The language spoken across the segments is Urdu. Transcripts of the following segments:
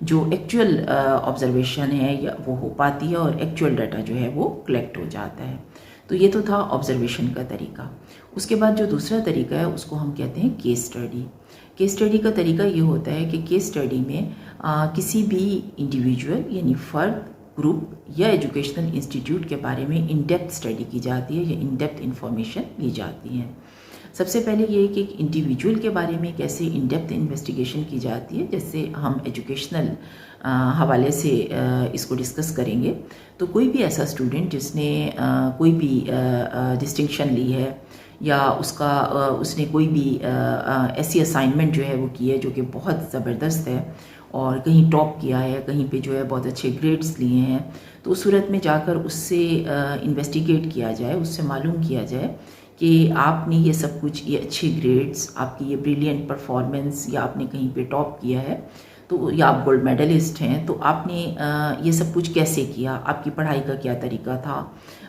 جو ایکچوئل آبزرویشن ہے یا وہ ہو پاتی ہے اور ایکچوئل ڈیٹا جو ہے وہ کلیکٹ ہو جاتا ہے. تو یہ تو تھا آبزرویشن کا طریقہ. اس کے بعد جو دوسرا طریقہ ہے اس کو ہم کہتے ہیں کیس اسٹڈی. کیس اسٹڈی کا طریقہ یہ ہوتا ہے کہ کیس اسٹڈی میں کسی بھی انڈیویجول یعنی فرد، گروپ یا ایجوکیشنل انسٹیٹیوٹ کے بارے میں ان ڈیپتھ اسٹڈی کی جاتی ہے یا ان ڈیپتھ انفارمیشن لی جاتی ہے. سب سے پہلے یہ کہ ایک انڈیویجول کے بارے میں کیسے ان ڈیپتھ انویسٹیگیشن کی جاتی ہے، جیسے ہم ایجوکیشنل حوالے سے اس کو ڈسکس کریں گے. تو کوئی بھی ایسا اسٹوڈنٹ جس نے کوئی بھی ڈسٹنکشن لی ہے یا اس نے کوئی بھی ایسی اسائنمنٹ جو ہے وہ کی ہے جو کہ بہت زبردست ہے اور کہیں ٹاپ کیا ہے، کہیں پہ جو ہے بہت اچھے گریڈز لیے ہیں، تو اس صورت میں جا کر اس سے انویسٹیگیٹ کیا جائے، اس سے معلوم کیا جائے کہ آپ نے یہ سب کچھ، یہ اچھے گریڈز، آپ کی یہ بریلینٹ پرفارمنس، یا آپ نے کہیں پہ ٹاپ کیا ہے تو یا آپ گولڈ میڈلسٹ ہیں، تو آپ نے یہ سب کچھ کیسے کیا، آپ کی پڑھائی کا کیا طریقہ تھا،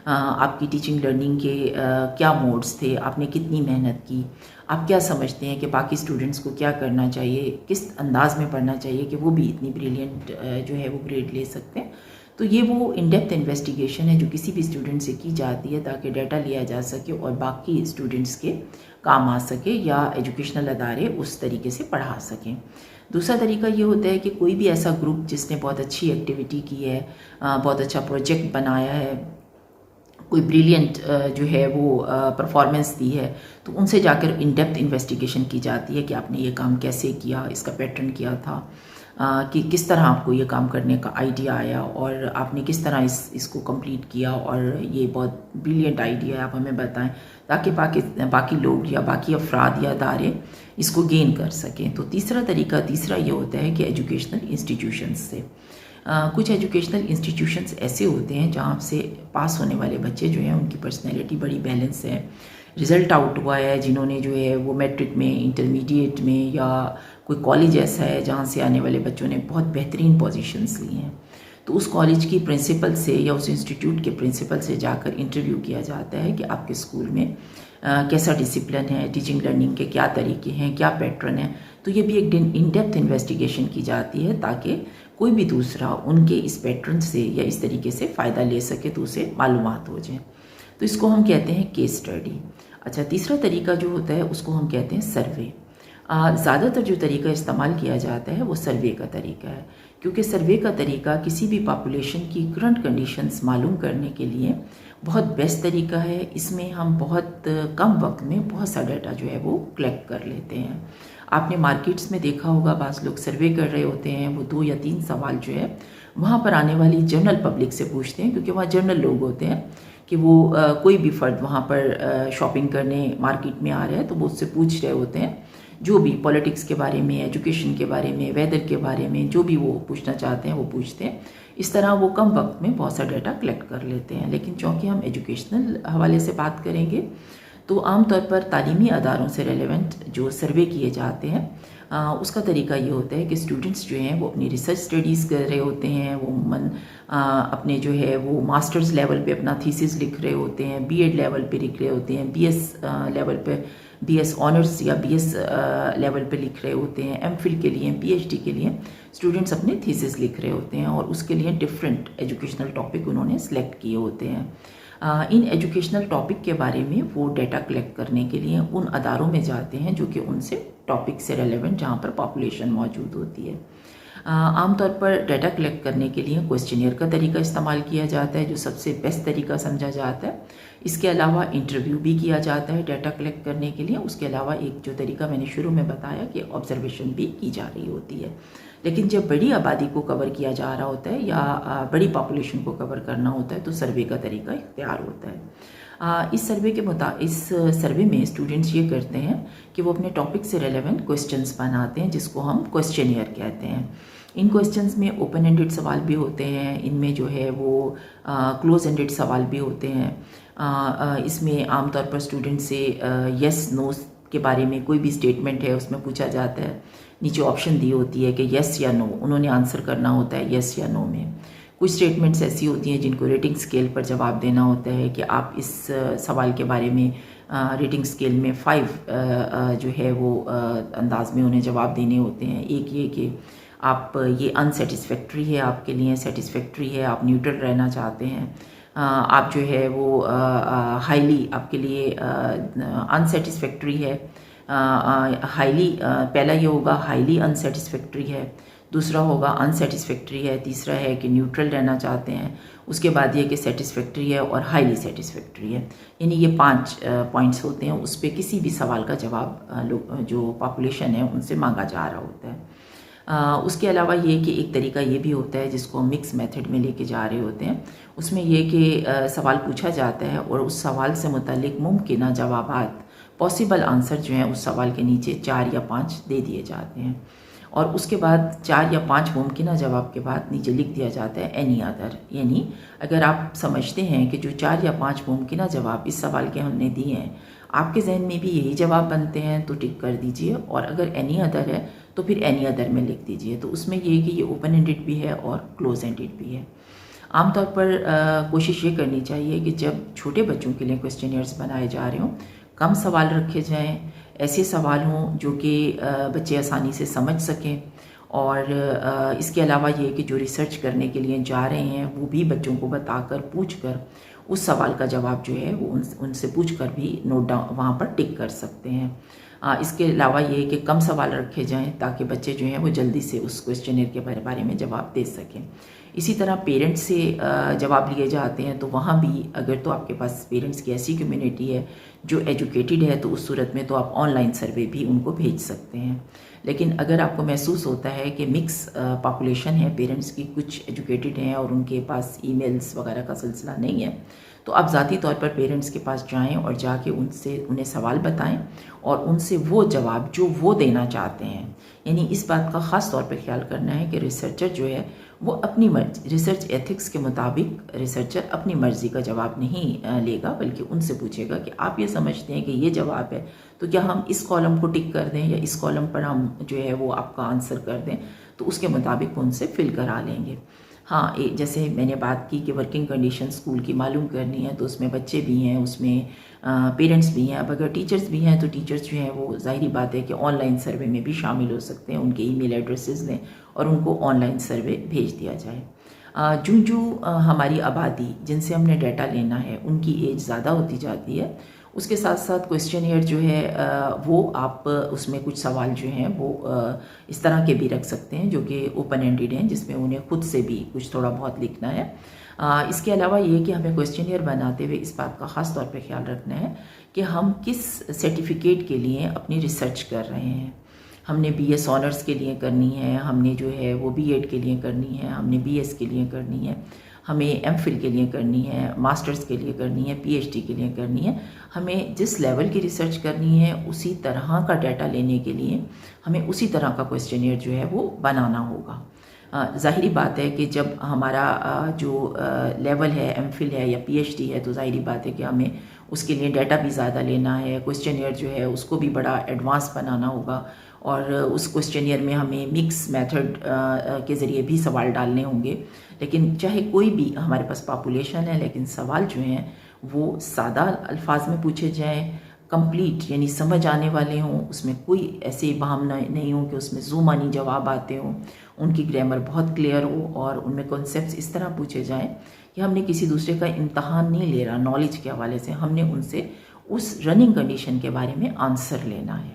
آپ کی ٹیچنگ لرننگ کے کیا موڈز تھے، آپ نے کتنی محنت کی، آپ کیا سمجھتے ہیں کہ باقی اسٹوڈنٹس کو کیا کرنا چاہیے، کس انداز میں پڑھنا چاہیے کہ وہ بھی اتنی بریلینٹ جو ہے وہ گریڈ لے سکتے ہیں. تو یہ وہ ان ڈیپتھ انویسٹیگیشن ہے جو کسی بھی اسٹوڈنٹ سے کی جاتی ہے تاکہ ڈیٹا لیا جا سکے اور باقی اسٹوڈنٹس کے کام آ سکے یا ایجوکیشنل ادارے اس طریقے سے پڑھا سکیں. دوسرا طریقہ یہ ہوتا ہے کہ کوئی بھی ایسا گروپ جس نے بہت اچھی ایکٹیویٹی کی ہے، بہت اچھا پروجیکٹ بنایا ہے، کوئی بریلینٹ جو ہے وہ پرفارمنس دی ہے، تو ان سے جا کر ان ڈیپتھ انویسٹیگیشن کی جاتی ہے کہ آپ نے یہ کام کیسے کیا، اس کا پیٹرن کیا تھا، کہ کس طرح آپ کو یہ کام کرنے کا آئیڈیا آیا اور آپ نے کس طرح اس کو کمپلیٹ کیا، اور یہ بہت بریلینٹ آئیڈیا ہے، آپ ہمیں بتائیں تاکہ باقی لوگ یا باقی افراد یا ادارے اس کو گین کر سکیں. تو تیسرا یہ ہوتا ہے کہ ایجوکیشنل انسٹیٹیوشنز سے کچھ ایجوکیشنل انسٹیٹیوشنز ایسے ہوتے ہیں جہاں سے پاس ہونے والے بچے جو ہیں ان کی پرسنالٹی بڑی بیلنس ہے، رزلٹ آؤٹ ہوا ہے جنہوں نے جو ہے وہ میٹرک میں، انٹرمیڈیٹ میں، یا کوئی کالج ایسا ہے جہاں سے آنے والے بچوں نے بہت بہترین پوزیشنز لی ہیں، تو اس کالج کی پرنسپل سے یا اس انسٹیٹیوٹ کے پرنسپل سے جا کر انٹرویو کیا جاتا ہے کہ آپ کے اسکول میں کیسا ڈسپلن ہے، ٹیچنگ لرننگ کے کیا طریقے ہیں، کیا پیٹرن ہے. تو یہ بھی ایک ان ڈیپتھ انویسٹیگیشن کی جاتی ہے تاکہ کوئی بھی دوسرا ان کے اس پیٹرن سے یا اس طریقے سے فائدہ لے سکے تو اسے معلومات ہو جائیں. تو اس کو ہم کہتے ہیں کیس اسٹڈی. اچھا، تیسرا طریقہ جو ہوتا ہے اس کو ہم کہتے ہیں سروے. زیادہ تر جو طریقہ استعمال کیا جاتا ہے وہ سروے کا طریقہ ہے، کیونکہ سروے کا طریقہ کسی بھی پاپولیشن کی کرنٹ کنڈیشنز معلوم کرنے کے لیے بہت بیسٹ طریقہ ہے. اس میں ہم بہت کم وقت میں بہت سا ڈیٹا جو ہے وہ کلیکٹ کر لیتے ہیں. آپ نے مارکیٹس میں دیکھا ہوگا بعض لوگ سروے کر رہے ہوتے ہیں، وہ 2 یا 3 سوال جو ہے وہاں پر آنے والی جنرل پبلک سے پوچھتے ہیں، کیونکہ وہاں جنرل لوگ ہوتے ہیں کہ وہ کوئی بھی فرد وہاں پر شاپنگ کرنے مارکیٹ میں آ رہا ہے تو وہ اس سے پوچھ رہے ہوتے ہیں جو بھی پولیٹکس کے بارے میں، ایجوکیشن کے بارے میں، ویدر کے بارے میں، جو بھی وہ پوچھنا چاہتے ہیں وہ پوچھتے ہیں. اس طرح وہ کم وقت میں بہت سا ڈیٹا کلیکٹ کر لیتے ہیں. لیکن چونکہ ہم ایجوکیشنل حوالے سے بات کریں گے تو عام طور پر تعلیمی اداروں سے ریلیونٹ جو سروے کیے جاتے ہیں اس کا طریقہ یہ ہوتا ہے کہ اسٹوڈنٹس جو ہیں وہ اپنی ریسرچ اسٹڈیز کر رہے ہوتے ہیں، وہ عموماً اپنے جو ہے وہ ماسٹرز لیول پہ اپنا تھیسس لکھ رہے ہوتے ہیں، بی ایڈ لیول پہ لکھ رہے ہوتے ہیں، بی ایس لیول پہ، بی ایس آنرس یا بی ایس لیول پہ لکھ رہے ہوتے ہیں، ایم فل کے لیے، پی ایچ ڈی کے لیے اسٹوڈنٹس اپنے تھیسس لکھ رہے ہوتے ہیں اور اس کے لیے ڈفرینٹ ایجوکیشنل ٹاپک انہوں نے سلیکٹ کیے ہوتے ہیں. ان ایجوکیشنل ٹاپک کے بارے میں وہ ڈیٹا کلیکٹ کرنے کے لیے ان اداروں میں جاتے ہیں جو کہ ان سے ٹاپک سے ریلیونٹ جہاں پر پاپولیشن موجود ہوتی ہے. عام طور پر ڈیٹا کلیکٹ کرنے کے لیے کوسچنئر کا طریقہ استعمال کیا جاتا ہے جو سب سے بیسٹ طریقہ سمجھا جاتا ہے. اس کے علاوہ انٹرویو بھی کیا جاتا ہے ڈیٹا کلیکٹ کرنے کے لیے. اس کے علاوہ ایک جو طریقہ میں نے شروع میں بتایا کہ آبزرویشن بھی کی جا رہی ہوتی ہے. لیکن جب بڑی آبادی کو کور کیا جا رہا ہوتا ہے یا بڑی پاپولیشن کو کور کرنا ہوتا ہے تو سروے کا طریقہ اختیار ہوتا ہے. اس سروے میں اسٹوڈنٹس یہ کرتے ہیں کہ وہ اپنے ٹاپک سے ریلیونٹ کوسچنز بناتے ہیں جس کو ہم کوسچنئر کہتے ہیں. ان کوسچنز میں اوپن اینڈڈ سوال بھی ہوتے ہیں، ان میں جو ہے وہ کلوز اینڈڈ سوال بھی ہوتے ہیں. اس میں عام طور پر اسٹوڈنٹ سے یس نو کے بارے میں کوئی بھی اسٹیٹمنٹ ہے اس میں پوچھا جاتا ہے. نیچے آپشن دی ہوتی ہے کہ یس یا نو، انہوں نے آنسر کرنا ہوتا ہے یس یا نو میں. کچھ اسٹیٹمنٹس ایسی ہوتی ہیں جن کو ریٹنگ اسکیل پر جواب دینا ہوتا ہے کہ آپ اس سوال کے بارے میں ریٹنگ اسکیل میں 5 جو ہے وہ انداز میں انہیں جواب دینے ہوتے ہیں. ایک یہ کہ آپ یہ انسیٹسفیکٹری ہے آپ کے لیے، سیٹسفیکٹری ہے، آپ نیوٹرل رہنا چاہتے ہیں، آپ جو ہے وہ ہائیلی آپ کے لیے انسیٹسفیکٹری ہے، ہائیلی پہلا یہ ہوگا ہائیلی انسیٹسفیکٹری ہے، دوسرا ہوگا انسیٹسفیکٹری ہے، تیسرا ہے کہ نیوٹرل رہنا چاہتے ہیں، اس کے بعد یہ کہ سیٹسفیکٹری ہے اور ہائیلی سیٹسفیکٹری ہے. یعنی یہ 5 پوائنٹس ہوتے ہیں. اس پہ کسی بھی سوال کا جواب جو پاپولیشن ہے ان سے مانگا جا رہا ہوتا ہے. اس کے علاوہ یہ کہ ایک طریقہ یہ بھی ہوتا ہے جس کو مکس میتھڈ میں لے کے جا رہے ہوتے ہیں. اس میں یہ کہ سوال پوچھا جاتا ہے اور اس سوال سے متعلق ممکنہ جوابات، پاسبل آنسر جو ہیں اس سوال کے نیچے 4 یا 5 دے دیے جاتے ہیں، اور اس کے بعد 4 یا 5 ممکنہ جواب کے بعد نیچے لکھ دیا جاتا ہے اینی ادر. یعنی اگر آپ سمجھتے ہیں کہ جو 4 یا 5 ممکنہ جواب اس سوال کے ہم نے دیے ہیں آپ کے ذہن میں بھی یہی جواب بنتے ہیں تو ٹک کر دیجئے، اور اگر اینی ادر ہے تو پھر اینی ادر میں لکھ دیجئے. تو اس میں یہ کہ یہ اوپن اینڈڈ بھی ہے اور کلوز اینڈڈ بھی ہے. عام طور پر کوشش یہ کرنی چاہیے کہ جب چھوٹے بچوں کے لیے کویسچنئرز بنائے جا رہے ہوں کم سوال رکھے جائیں، ایسے سوال ہوں جو کہ بچے آسانی سے سمجھ سکیں، اور اس کے علاوہ یہ کہ جو ریسرچ کرنے کے لیے جا رہے ہیں وہ بھی بچوں کو بتا کر پوچھ کر اس سوال کا جواب جو ہے وہ ان سے پوچھ کر بھی نوٹ ڈاؤن وہاں پر ٹک کر سکتے ہیں. اس کے علاوہ یہ کہ کم سوال رکھے جائیں تاکہ بچے جو ہیں وہ جلدی سے اس کویسچنئر کے بارے میں جواب دے سکیں. اسی طرح پیرنٹس سے جواب لیے جاتے ہیں تو وہاں بھی اگر تو آپ کے پاس پیرنٹس کی ایسی کمیونٹی ہے جو ایجوکیٹڈ ہے تو اس صورت میں تو آپ آن لائن سروے بھی ان کو بھیج سکتے ہیں. لیکن اگر آپ کو محسوس ہوتا ہے کہ مکس پاپولیشن ہے، پیرنٹس کی کچھ ایجوکیٹڈ ہیں اور ان کے پاس ای میلز وغیرہ کا سلسلہ نہیں ہے، تو آپ ذاتی طور پر پیرنٹس کے پاس جائیں اور جا کے انہیں سوال بتائیں اور ان سے وہ جواب جو وہ دینا چاہتے ہیں. یعنی اس بات کا خاص طور پہ خیال کرنا ہے کہ ریسرچر جو ہے وہ اپنی مرضی، ریسرچ ایتھکس کے مطابق ریسرچر اپنی مرضی کا جواب نہیں لے گا، بلکہ ان سے پوچھے گا کہ آپ یہ سمجھتے ہیں کہ یہ جواب ہے تو کیا ہم اس کالم کو ٹک کر دیں یا اس کالم پر ہم جو ہے وہ آپ کا آنسر کر دیں، تو اس کے مطابق ان سے فل کرا لیں گے. ہاں، جیسے میں نے بات کی کہ ورکنگ کنڈیشن اسکول کی معلوم کرنی ہے تو اس میں بچے بھی ہیں، اس میں پیرنٹس بھی ہیں. اب اگر ٹیچرز بھی ہیں تو ٹیچرز جو ہیں وہ ظاہری بات ہے کہ آن لائن سروے میں بھی شامل ہو سکتے ہیں. ان کے ای میل ایڈریسز دیں اور ان کو آن لائن سروے بھیج دیا جائے. ہماری آبادی جن سے ہم نے ڈیٹا لینا ہے ان کی ایج زیادہ ہوتی جاتی ہے، اس کے ساتھ ساتھ کویسچنئر جو ہے وہ آپ اس میں کچھ سوال جو ہیں وہ اس طرح کے بھی رکھ سکتے ہیں جو کہ اوپن اینڈڈ ہیں، جس میں انہیں خود سے بھی کچھ تھوڑا بہت لکھنا ہے. اس کے علاوہ یہ کہ ہمیں کویسچنئر بناتے ہوئے اس بات کا خاص طور پہ خیال رکھنا ہے کہ ہم کس سرٹیفکیٹ کے لیے اپنی ریسرچ کر رہے ہیں. ہم نے بی ایس آنرز کے لیے کرنی ہے، ہم نے جو ہے وہ بی ایڈ کے لیے کرنی ہے، ہم نے بی ایس کے لیے کرنی ہے، ہمیں ایم فل کے لیے کرنی ہے، ماسٹرز کے لیے کرنی ہے، پی ایچ ڈی کے لیے کرنی ہے. ہمیں جس لیول کی ریسرچ کرنی ہے اسی طرح کا ڈیٹا لینے کے لیے ہمیں اسی طرح کا کویسچنئر جو ہے وہ بنانا ہوگا. ظاہری بات ہے کہ جب ہمارا جو لیول ہے ایم فل ہے یا پی ایچ ڈی ہے تو ظاہری بات ہے کہ ہمیں اس کے لیے ڈیٹا بھی زیادہ لینا ہے، کویسچنئر جو ہے اس کو بھی بڑا ایڈوانس بنانا ہوگا، اور اس کویسچنئر میں ہمیں مکس میتھڈ کے ذریعے بھی سوال ڈالنے ہوں گے. لیکن چاہے کوئی بھی ہمارے پاس پاپولیشن ہے لیکن سوال جو ہیں وہ سادہ الفاظ میں پوچھے جائیں، کمپلیٹ یعنی سمجھ آنے والے ہوں، اس میں کوئی ایسے ابہام نہیں ہوں کہ اس میں زو مانی جواب آتے ہوں، ان کی گرامر بہت کلیئر ہو اور ان میں کنسیپٹس اس طرح پوچھے جائیں کہ ہم نے کسی دوسرے کا امتحان نہیں لے رہا نالج کے حوالے سے، ہم نے ان سے اس رننگ کنڈیشن کے بارے میں آنسر لینا ہے.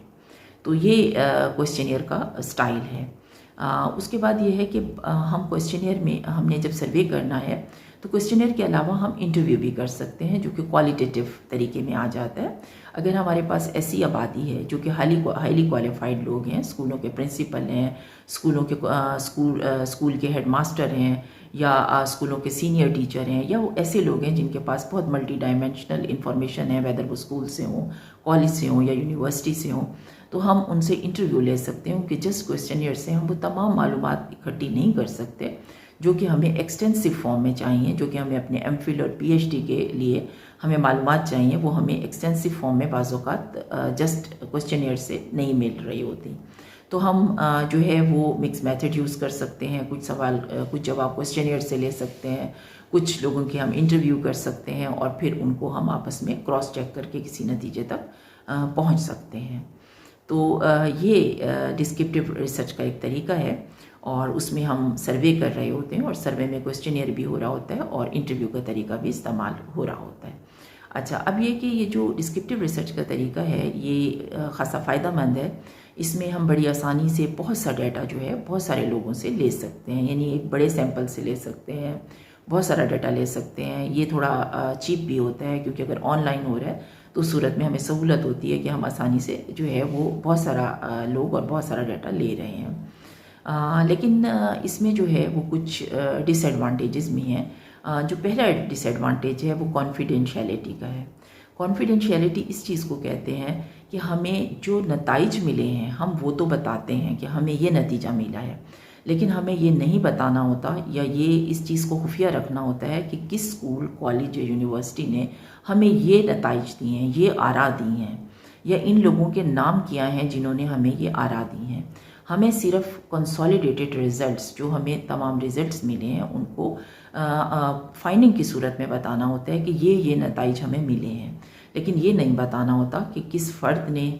تو یہ کویسچنئر کا سٹائل ہے. اس کے بعد یہ ہے کہ ہم کویسچنئر میں ہم نے جب سروے کرنا ہے تو کویسچنئر کے علاوہ ہم انٹرویو بھی کر سکتے ہیں جو کہ کوالٹیٹیو طریقے میں آ جاتا ہے. اگر ہمارے پاس ایسی آبادی ہے جو کہ ہائیلی کوالیفائڈ لوگ ہیں، اسکولوں کے پرنسپل ہیں، اسکول کے ہیڈ ماسٹر ہیں، یا اسکولوں کے سینئر ٹیچر ہیں، یا وہ ایسے لوگ ہیں جن کے پاس بہت ملٹی ڈائمینشنل انفارمیشن ہے، ویدر وہ اسکول سے ہوں، کالج سے ہوں یا یونیورسٹی سے ہوں، تو ہم ان سے انٹرویو لے سکتے ہیں کہ جس کویسچنئر سے ہم وہ تمام معلومات اکٹھی نہیں کر سکتے جو کہ ہمیں ایکسٹینسو فارم میں چاہیے، جو کہ ہمیں اپنے ایم فل اور پی ایچ ڈی کے لیے ہمیں معلومات چاہیے، وہ ہمیں ایکسٹینسو فارم میں بعض اوقات جسٹ کویسچنئر سے نہیں مل رہی ہوتی. تو ہم جو ہے وہ مکس میتھڈ یوز کر سکتے ہیں، کچھ جواب کویسچنئر سے لے سکتے ہیں، کچھ لوگوں کے ہم انٹرویو کر سکتے ہیں اور پھر ان کو ہم آپس میں کراس چیک کر کے کسی نتیجے تک پہنچ سکتے ہیں. تو یہ ڈسکرپٹیو ریسرچ کا ایک طریقہ ہے. اور اس میں ہم سروے کر رہے ہوتے ہیں اور سروے میں کوسچنیئر بھی ہو رہا ہوتا ہے اور انٹرویو کا طریقہ بھی استعمال ہو رہا ہوتا ہے۔ اچھا، اب یہ کہ یہ جو ڈسکرپٹیو ریسرچ کا طریقہ ہے یہ خاصا فائدہ مند ہے۔ اس میں ہم بڑی آسانی سے بہت سا ڈیٹا جو ہے بہت سارے لوگوں سے لے سکتے ہیں، یعنی ایک بڑے سیمپل سے لے سکتے ہیں، بہت سارا ڈیٹا لے سکتے ہیں۔ یہ تھوڑا چیپ بھی ہوتا ہے کیونکہ اگر آن لائن ہو رہا ہے تو اس صورت میں ہمیں سہولت ہوتی ہے کہ ہم آسانی سے جو ہے وہ بہت سارا لوگ اور بہت سارا ڈیٹا لے رہے ہیں۔ لیکن اس میں جو ہے وہ کچھ ڈس ایڈوانٹیجز بھی ہیں۔ جو پہلا ڈس ایڈوانٹیج ہے وہ کانفیڈینشیلٹی کا ہے۔ کانفیڈینشیلٹی اس چیز کو کہتے ہیں کہ ہمیں جو نتائج ملے ہیں ہم وہ تو بتاتے ہیں کہ ہمیں یہ نتیجہ ملا ہے، لیکن ہمیں یہ نہیں بتانا ہوتا یا یہ اس چیز کو خفیہ رکھنا ہوتا ہے کہ کس اسکول، کالج یا یونیورسٹی نے ہمیں یہ نتائج دی ہیں، یہ آراء دی ہیں، یا ان لوگوں کے نام کیا ہیں جنہوں نے ہمیں یہ آراء دی ہیں۔ ہمیں صرف کنسالیڈیٹڈ ریزلٹس جو ہمیں تمام ریزلٹس ملے ہیں ان کو فائنڈنگ کی صورت میں بتانا ہوتا ہے کہ یہ نتائج ہمیں ملے ہیں، لیکن یہ نہیں بتانا ہوتا کہ کس فرد نے،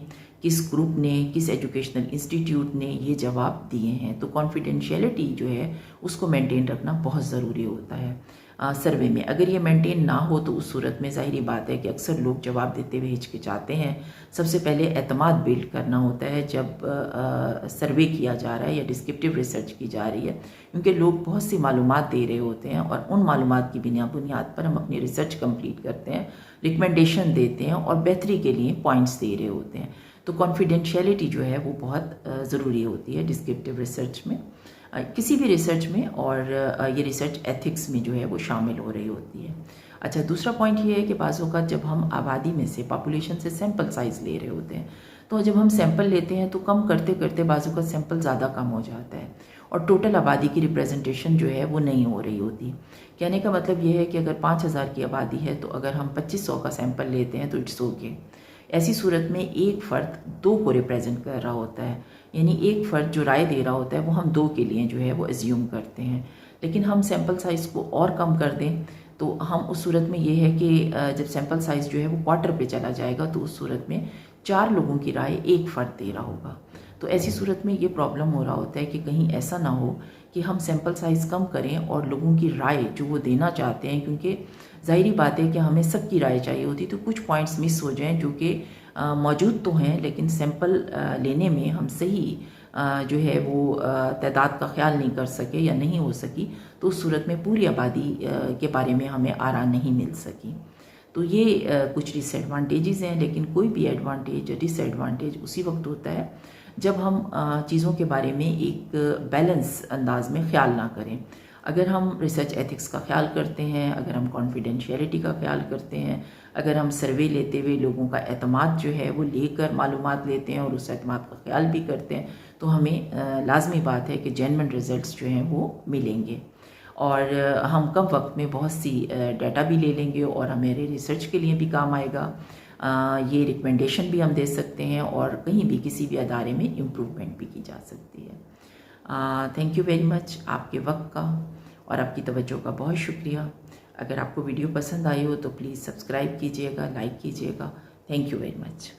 کس گروپ نے، کس ایجوکیشنل انسٹیٹیوٹ نے یہ جواب دیے ہیں۔ تو کانفیڈینشیلٹی جو ہے اس کو مینٹین رکھنا بہت ضروری ہوتا ہے سروے میں۔ اگر یہ مینٹین نہ ہو تو اس صورت میں ظاہری بات ہے کہ اکثر لوگ جواب دیتے ہوئے ہچکچاتے ہیں۔ سب سے پہلے اعتماد بلڈ کرنا ہوتا ہے جب سروے کیا جا رہا ہے یا ڈسکرپٹیو ریسرچ کی جا رہی ہے، کیونکہ لوگ بہت سی معلومات دے رہے ہوتے ہیں اور ان معلومات کی بنیاد پر ہم اپنی ریسرچ کمپلیٹ کرتے ہیں، ریکمنڈیشن دیتے ہیں اور بہتری کے لیے پوائنٹس دے رہے ہوتے ہیں۔ تو کانفیڈینشیلٹی جو ہے وہ بہت ضروری ہوتی ہے ڈسکرپٹیو ریسرچ میں، کسی بھی ریسرچ میں، اور یہ ریسرچ ایتھکس میں جو ہے وہ شامل ہو رہی ہوتی ہے۔ اچھا، دوسرا پوائنٹ یہ ہے کہ بعض اوقات جب ہم آبادی میں سے، پاپولیشن سے سیمپل سائز لے رہے ہوتے ہیں تو جب ہم سیمپل لیتے ہیں تو کم کرتے کرتے بعض اوقات سیمپل زیادہ کم ہو جاتا ہے اور ٹوٹل آبادی کی ریپریزنٹیشن جو ہے وہ نہیں ہو رہی ہوتی۔ کہنے کا مطلب یہ ہے کہ اگر 5000 کی آبادی ہے تو اگر ہم 2500 کا سیمپل لیتے ہیں تو اٹس اوکے۔ ایسی صورت میں ایک فرد 2 کو ریپریزنٹ کر رہا ہوتا ہے، یعنی ایک فرد جو رائے دے رہا ہوتا ہے وہ ہم 2 کے لیے جو ہے وہ ایزیوم کرتے ہیں۔ لیکن ہم سیمپل سائز کو اور کم کر دیں تو ہم اس صورت میں یہ ہے کہ جب سیمپل سائز جو ہے وہ کوارٹر پہ چلا جائے گا تو اس صورت میں 4 لوگوں کی رائے ایک فرد دے رہا ہوگا۔ تو ایسی صورت میں یہ پرابلم ہو رہا ہوتا ہے کہ کہیں ایسا نہ ہو کہ ہم سیمپل سائز کم کریں اور لوگوں کی رائے جو وہ دینا چاہتے ہیں، کیونکہ ظاہری بات ہے کہ ہمیں سب کی رائے چاہیے ہوتی، تو کچھ پوائنٹس مس ہو جائیں جو کہ موجود تو ہیں لیکن سیمپل لینے میں ہم صحیح جو ہے وہ تعداد کا خیال نہیں کر سکے یا نہیں ہو سکی، تو اس صورت میں پوری آبادی کے بارے میں ہمیں آراء نہیں مل سکی۔ تو یہ کچھ ڈس ایڈوانٹیجز ہیں، لیکن کوئی بھی ایڈوانٹیج یا ڈس ایڈوانٹیج اسی وقت ہوتا ہے جب ہم چیزوں کے بارے میں ایک بیلنس انداز میں خیال نہ کریں۔ اگر ہم ریسرچ ایتھکس کا خیال کرتے ہیں، اگر ہم کانفیڈینشیلٹی کا خیال کرتے ہیں، اگر ہم سروے لیتے ہوئے لوگوں کا اعتماد جو ہے وہ لے کر معلومات لیتے ہیں اور اس اعتماد کا خیال بھی کرتے ہیں، تو ہمیں لازمی بات ہے کہ جینوئن ریزلٹس جو ہیں وہ ملیں گے اور ہم کم وقت میں بہت سی ڈیٹا بھی لے لیں گے اور ہمارے ریسرچ کے لیے بھی کام آئے گا۔ یہ ریکمنڈیشن بھی ہم دے سکتے ہیں اور کہیں بھی کسی بھی ادارے میں امپروومنٹ بھی کی جا سکتی ہے۔ تھینک یو ویری مچ آپ کے وقت کا اور آپ کی توجہ کا بہت شکریہ۔ اگر آپ کو ویڈیو پسند آئی ہو تو پلیز سبسکرائب کیجیے گا، لائک کیجیے گا۔ Thank you very much.